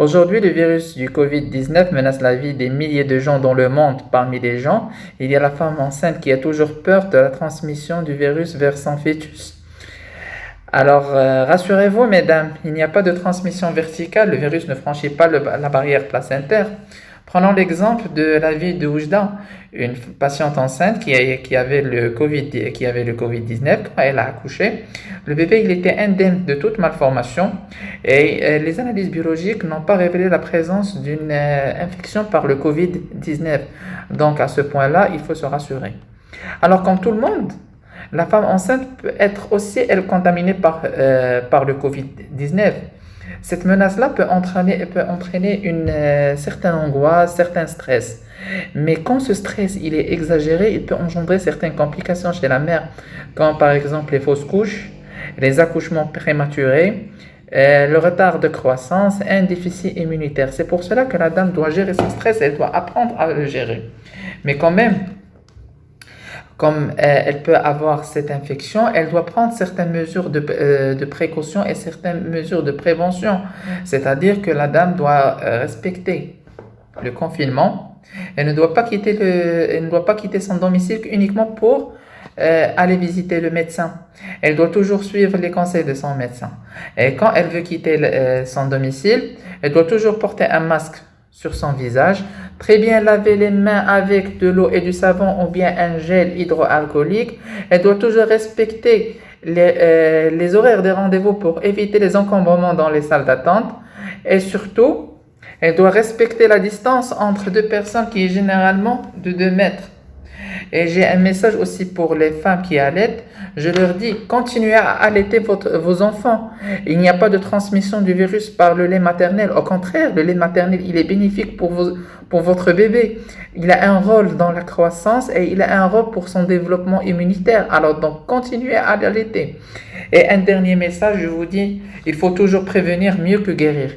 Aujourd'hui, le virus du Covid-19 menace la vie des milliers de gens dans le monde. Parmi les gens, il y a la femme enceinte qui a toujours peur de la transmission du virus vers son fœtus. Alors, rassurez-vous, mesdames, il n'y a pas de transmission verticale, le virus ne franchit pas la barrière placentaire. Prenons l'exemple de la vie de Oujda, une patiente enceinte qui avait le Covid-19 quand elle a accouché. Le bébé, il était indemne de toute malformation et les analyses biologiques n'ont pas révélé la présence d'une infection par le Covid-19. Donc, à ce point-là, il faut se rassurer. Alors, comme tout le monde, la femme enceinte peut être aussi, elle, contaminée par le Covid-19. Cette menace-là peut entraîner une certaine angoisse, certains stress. Mais quand ce stress il est exagéré, il peut engendrer certaines complications chez la mère, comme par exemple les fausses couches, les accouchements prématurés, le retard de croissance, un déficit immunitaire. C'est pour cela que la dame doit gérer son stress, elle doit apprendre à le gérer. Mais quand même, comme elle peut avoir cette infection, elle doit prendre certaines mesures de précaution et certaines mesures de prévention. C'est-à-dire que la dame doit respecter le confinement. Elle ne doit pas quitter son domicile uniquement pour aller visiter le médecin. Elle doit toujours suivre les conseils de son médecin. Et quand elle veut quitter son domicile, elle doit toujours porter un masque sur son visage, très bien laver les mains avec de l'eau et du savon ou bien un gel hydroalcoolique. Elle doit toujours respecter les horaires des rendez-vous pour éviter les encombrements dans les salles d'attente. Et surtout, elle doit respecter la distance entre deux personnes qui est généralement de 2 mètres. Et j'ai un message aussi pour les femmes qui allaitent. Je leur dis, continuez à allaiter vos enfants. Il n'y a pas de transmission du virus par le lait maternel. Au contraire, le lait maternel, il est bénéfique pour votre bébé. Il a un rôle dans la croissance et il a un rôle pour son développement immunitaire. Alors donc, continuez à allaiter. Et un dernier message, je vous dis, il faut toujours prévenir mieux que guérir.